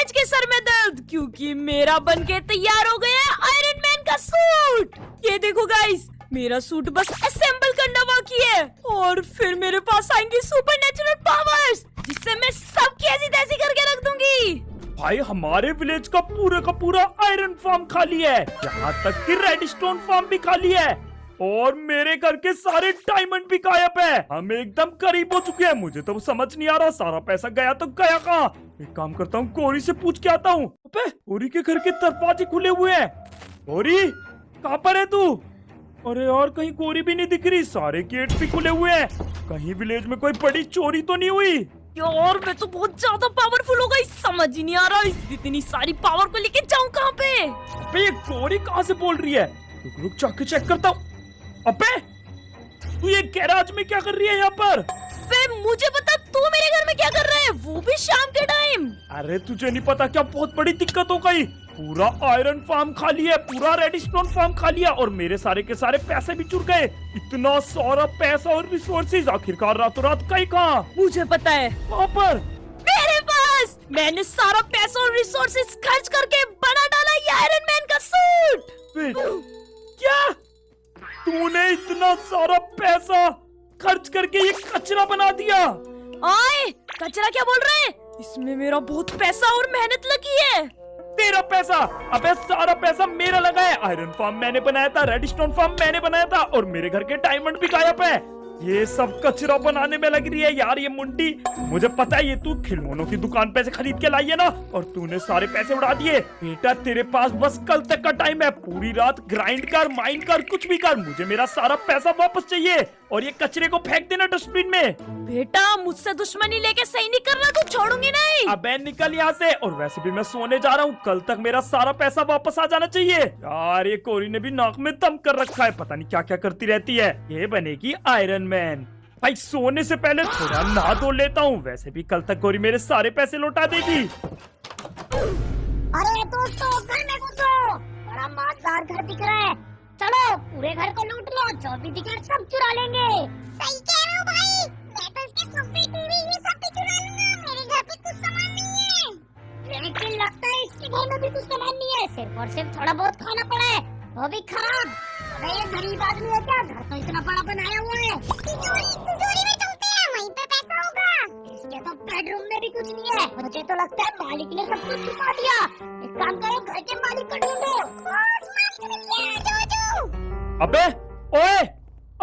आज के सर में दर्द, क्योंकि मेरा बन के तैयार हो गया आयरन मैन का सूट। ये देखो गाइस, मेरा सूट बस असेंबल करना बाकी है और फिर मेरे पास आएंगी सुपरनेचुरल पावर्स, जिससे मैं सबकी ऐसी तैसी करके रख दूंगी। भाई हमारे विलेज का पूरा आयरन फार्म खाली है, यहाँ तक कि रेडस्टोन फार्म भी खाली है और मेरे घर के सारे डायमंड भी गायब है। हम एकदम करीब हो चुके हैं। मुझे तो समझ नहीं आ रहा, सारा पैसा गया तो गया कहाँ। एक काम करता हूँ, कोरी से पूछ के आता हूँ। अबे कोरी के घर के दरवाजे खुले हुए हैं। कोरी कहाँ पर है तू? अरे यार कहीं कोरी भी नहीं दिख रही, सारे गेट भी खुले हुए हैं। कहीं विलेज में कोई बड़ी चोरी तो नहीं हुई? यार मैं तो बहुत ज्यादा पावरफुल हो गई, समझ ही नहीं आ रहा इतनी सारी पावर को लेके जाऊँ कहाँ पे। अबे ये कोरी कहाँ से बोल रही है? रुक रुक जाके चेक करता हूँ। अबे तू ये गैराज में क्या कर रही है यहाँ पर? बे मुझे बता, तू मेरे घर में क्या कर रहा है, वो भी शाम के टाइम? अरे तुझे नहीं पता क्या, बहुत बड़ी दिक्कत हो गई। पूरा आयरन फार्म खाली है, पूरा रेडस्टोन फार्म खाली है और मेरे सारे के सारे पैसे भी चुर गए। इतना सारा पैसा और रिसोर्सेज आखिरकार रातों रात कहीं कहाँ? मुझे पता है, वहाँ पर मेरे पास। मैंने सारा पैसा और रिसोर्सेज खर्च करके बना डाला ये आयरन मैन का सूट। क्या तूने इतना सारा पैसा खर्च करके ये कचरा बना दिया? आए, कचरा क्या बोल रहे हैं? इसमें मेरा बहुत पैसा और मेहनत लगी है। तेरा पैसा? अबे सारा पैसा मेरा लगा है। आयरन फार्म मैंने बनाया था, रेडस्टोन फार्म मैंने बनाया था और मेरे घर के डायमंड भी गायब है। ये सब कचरा बनाने में लग रही है यार ये मुंडी। मुझे पता है ये तू खिलौनों की दुकान पे से खरीद के लाई है ना, और तूने सारे पैसे उड़ा दिए। बेटा तेरे पास बस कल तक का टाइम है, पूरी रात ग्राइंड कर, माइन कर, कुछ भी कर, मुझे मेरा सारा पैसा वापस चाहिए और ये कचरे को फेंक देना डस्टबिन में। बेटा मुझसे दुश्मनी लेके सही नहीं कर रहा, तू छोड़ूंगी नहीं। अबे निकल यहाँ से, और वैसे भी मैं सोने जा रहा हूँ, कल तक मेरा सारा पैसा वापस आ जाना चाहिए। यार ये कोरी ने भी नाक में दम कर रखा है, पता नहीं क्या क्या करती रहती है। ये बनेगी आयरन मैन। भाई सोने से पहले थोड़ा नहा धो लेता हूँ, वैसे भी कल तक कोरी मेरे सारे पैसे लौटा देगी। अरे दोस्तों घर में घुसो, बड़ा मजेदार घर दिख रहा है। चलो पूरे घर को लूट लो, जो भी दिखे सब चुरा लेंगे। सही कह रहे हो भाई, मैं तो इसके सोफे टीवी ये सब भी चुरा लूंगा। मेरे घर पे कुछ सामान नहीं है, लेकिन लगता है इसके घर में भी कुछ सामान नहीं है, सिर्फ और सिर्फ थोड़ा बहुत खाना पड़ा है, वो भी खराब। अरे ये गरीब आदमी है क्या, घर तो इतना बड़ा बनाया हुआ है। तिजोरी में चलते हैं, वहीं पे पैसा होगा। इसके तो बेडरूम में भी कुछ नहीं है, मुझे तो लगता है मालिक ने सब कुछ छुपा दिया। एक काम करो, घर के मालिक को ढूंढो। बॉस मालिक मिल गया, जोजो। अबे ओए,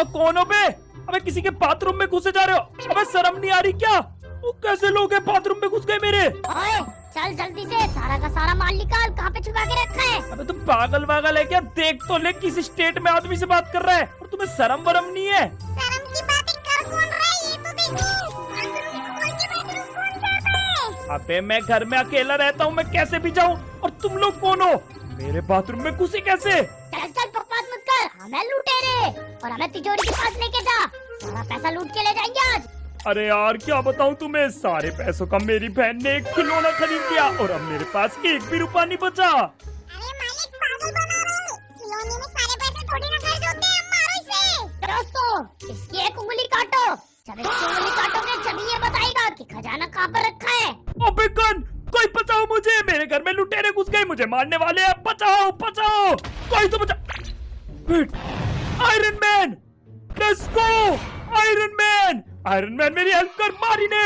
अब कौन हो बे? अबे किसी के बाथरूम में घुसे जा रहे हो? अबे शर्म नहीं आ रही क्या? वो कैसे लोग हैं बाथरूम में घुस गए मेरे? ओए चल जल्दी से सारा का सारा माल निकाल, कहाँ पे छुपा के रखा है? अबे तुम पागल वागल है क्या? देख तो ले किस स्टेट में आदमी से बात कर रहा है, और तुम्हें शर्म वरम नहीं है? शर्म की बातें कर कौन रहा है, ये तो देखो। बाथरूम खोल के बाथरूम कौन जाता है? अबे मैं घर में अकेला रहता हूँ, मैं कैसे भी जाऊँ? और तुम लोग कौन हो? मेरे बाथरूम में घुसी कैसे? चल चल बकवास मत कर, हमें लुटेरे और हमें तिजोरी के पास लेके जा, सारा पैसा लूट के ले जाएंगे आज। अरे यार क्या बताऊँ तुम्हें, सारे पैसों का मेरी बहन ने एक खिलौना खरीद लिया और अब मेरे पास एक भी रुपया नहीं बचा। अरे मालिक पागल बना रहे हैं, खिलौने में सारे पैसे थोड़ी ना खर्च होते हैं, मारो इसे। दोस्तों इसकी एक उंगली काटो, जब इसकी उंगली काटोगे जब ये बताएगा कि खजाना कहाँ पर रखा है। अबे कौन, कोई बचाओ मुझे, मेरे घर में लुटेरे घुस गए, मुझे मारने वाले हैं, बचाओ बचाओ, कोई तो बचा। Iron man, let's go iron man. Iron man मेरी हेल्प कर, मारी ने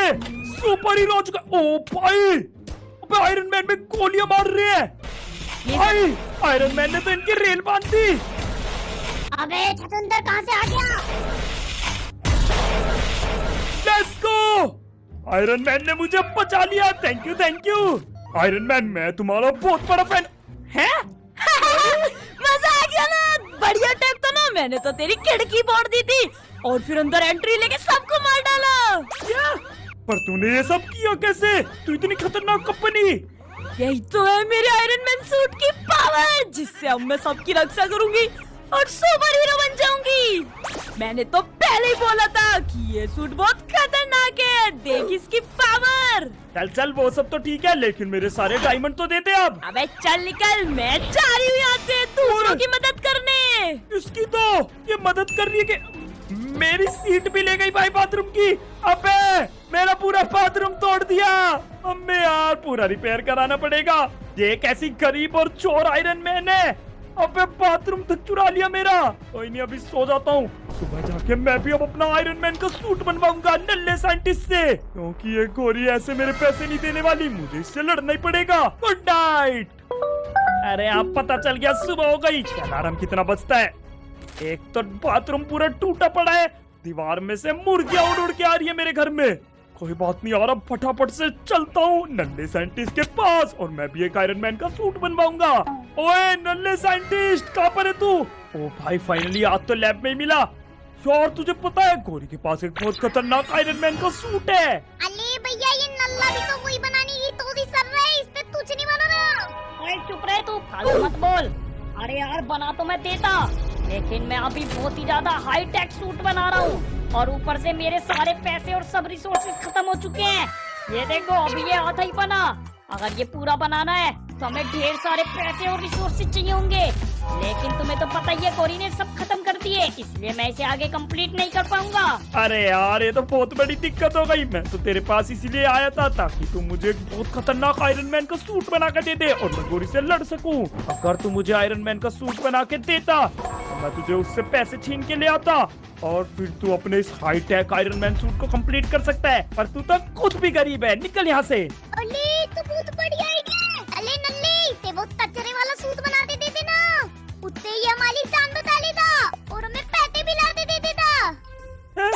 सुपर हीरो हो चुका। ओ भाई, अबे आयरन मैन में गोलियां मार रहे हैं भाई। आयरन मैन ने तो इनकी रेल बांध दी। अबे छतुंदर कहाँ से आ गया? लेट्स गो, आयरन मैन ने मुझे बचा लिया, thank you thank you. Iron man मैं तुम्हारा बहुत बड़ा फैन है। मजा आ गया ना, बढ़िया टेप तो ना, मैंने तो तेरी खिड़की फोड़ दी थी और फिर अंदर एंट्री लेके सबको मार डाला। क्या? पर तूने ये सब किया कैसे? तू इतनी खतरनाक कंपनी। यही तो है मेरे आयरन मैन सूट की पावर, जिससे अब मैं सबकी रक्षा करूंगी और सुपर हीरो बन जाऊंगी। मैंने तो पहले ही बोला था कि ये सूट बहुत खतरनाक है, देख इसकी पावर। चल चल वो सब तो ठीक है, लेकिन मेरे सारे डायमंड तो देते अब। अबे चल निकल, मैं जा रही हूँ यहाँ से दूसरों की मदद करने। इसकी तो ये मदद कर रही है कि मेरी सीट भी ले गई भाई बाथरूम की। अबे मेरा पूरा बाथरूम तोड़ दिया। अम्मे यार पूरा रिपेयर कराना पड़ेगा। ये कैसी गरीब और चोर आयरन मैन है। अबे बाथरूम तक चुरा लिया मेरा। कोई नहीं अभी सो जाता हूँ। सुबह जाके मैं भी अब अपना आयरन मैन का सूट बनवाऊंगा नल्ले साइंटिस्ट से, क्योंकि ये गोरी ऐसे मेरे पैसे नहीं देने वाली। मुझे इससे लड़ना ही पड़ेगा। Good night. अरे आप पता चल गया सुबह हो गई। अलार्म कितना बजता है? एक तो बाथरूम पूरा टूटा पड़ा है, दीवार में से मुर्गियां उड़ उड़ के आ रही है मेरे घर में। कोई बात नहीं यार, अब फटाफट से चलता हूँ नल्ले साइंटिस्ट के पास और मैं भी एक आयरन मैन का सूट बनवाऊंगा। ओए नल्ले साइंटिस्ट कहाँ पर है तू? ओ भाई फाइनली आज तो लैब में ही मिला। यार तुझे पता है गोरी के पास एक बहुत खतरनाक आयरन मैन का सूट है। अरे भैया ये नल्ला भी तो वही बनाने की तो भी सर रहा है, इस पे कुछ नहीं बना रहा। ओए चुप रहे तू, फालतू मत बोल। अरे यार बना तो मैं देता, लेकिन मैं अभी बहुत ही ज्यादा हाई टेक सूट बना रहा हूँ और ऊपर से मेरे सारे पैसे और सब रिसोर्सेज खत्म हो चुके हैं। ये देखो अभी ये आधा ही बना। अगर ये पूरा बनाना है तो हमें ढेर सारे पैसे और रिसोर्सेज चाहिए होंगे, लेकिन तुम्हें तो पता ही है गोरी ने सब खत्म कर दिए, इसलिए मैं इसे आगे कंप्लीट नहीं कर पाऊंगा। अरे यार ये तो बहुत बड़ी दिक्कत हो गई। मैं तो तेरे पास इसीलिए आया था ताकि तू मुझे एक बहुत खतरनाक आयरन मैन का सूट बना के दे दे और मैं गोरी से लड़ सकूं। अगर तू मुझे आयरन मैन का सूट बना के देता तो मैं तुझे उससे पैसे छीन के ले आता और फिर तू अपने इस high tech iron man suit को कंप्लीट कर सकता है। पर तू तो खुद भी गरीब है, निकल यहाँ से। अरे तो बहुत बढ़िया आइडिया है। अरे नल्ले ते वो कचरे वाला सूट बना के दे देना, उत्ते ही हमारी जान बचा लेता और हमें पैसे भी ला दे देता। हैं?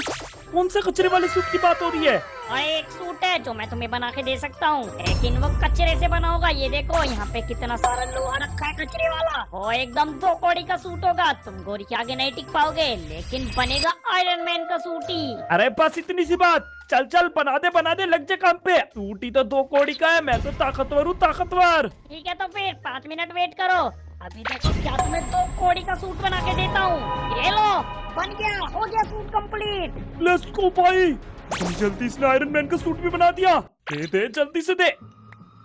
कौन सा कचरे वाले सूट की बात हो रही है? और एक सूट है जो मैं तुम्हें बना के दे सकता हूँ, लेकिन वो कचरे से बना होगा। ये देखो यहाँ पे कितना सारा लोहा रखा है कचरे वाला। वो एकदम 2 कौड़ी का सूट होगा, तुम गोरी के आगे नहीं टिक पाओगे, लेकिन बनेगा आयरन मैन का सूट ही। अरे बस इतनी सी बात। चल चल बना दे लग जा काम पे। सूट ही तो 2 कौड़ी का है, मैं तो ताकतवर हूँ ताकतवर। ठीक है तो फिर 5 मिनट वेट करो। अभी देखो क्या तुम्हें 2 कौड़ी का सूट बना के देता हूँ। ये लो बन गया, हो गया सूट कंप्लीट। लेट्स गो भाई। तुम जल्दी से आयरन मैन का सूट भी बना दिया। दे दे जल्दी से दे।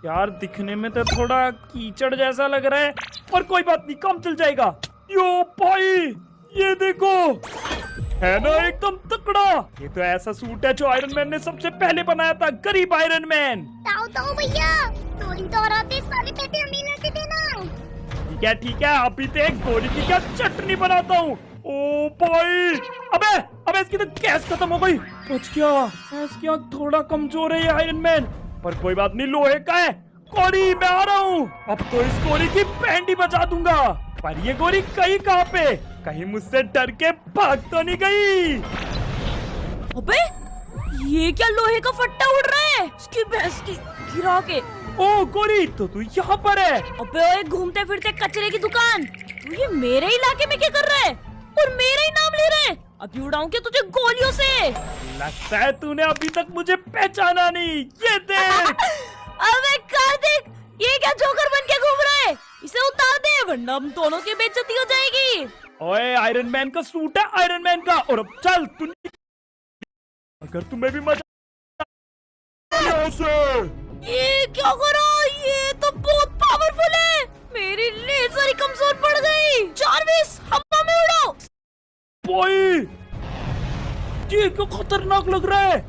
यार दिखने में तो थोड़ा कीचड़ जैसा लग रहा है, पर कोई बात नहीं काम चल जाएगा। यो भाई ये देखो, है ना एकदम तकड़ा। ये तो ऐसा सूट है जो आयरन मैन ने सबसे पहले बनाया था, गरीब आयरन मैन। ताऊ भैया चोरी तो और आते सारे पैसे हमें ला के देना। ठीक है अभी तो एक गोली की क्या चटनी बनाता हूँ। ओ भाई अबे इसकी तो गैस खत्म हो गई। बच गया। गैस क्या थोड़ा कमजोर है ये आयरन मैन, पर कोई बात नहीं लोहे का है। गोरी मैं आ रहा हूँ, अब तो इस गोरी की बैंड ही बजा दूंगा। पर ये गोरी कहीं कहाँ पे, कहीं मुझसे डर के भाग तो नहीं गई। अबे ये क्या लोहे का फट्टा उड़ रहा है इसकी भैंस की गिरा के। ओ गोरी तो तू यहाँ पर है। अबे ओए घूमते फिरते कचरे की दुकान, तू ये मेरे इलाके में क्या कर रहा है और मेरा ही नाम ले रहा है? अभी उड़ाऊं क्या तुझे गोलियों से। लगता है तूने अभी तक मुझे पहचाना नहीं। ये देख। अबे कार्तिक ये क्या जोकर बन के घूम रहा है, इसे उतार दे वरना हम दोनों की बेइज्जती हो जाएगी। ओए आयरन मैन का सूट है आयरन मैन का, और अब चल तू। अगर तुम्हें भी मजा ये क्या करो, ये तो बहुत पावरफुल है। मेरी लेजर ही कमजोर पड़ गई। चार्विस हवा में उड़ो। बॉय ये क्यों खतरनाक लग रहा है।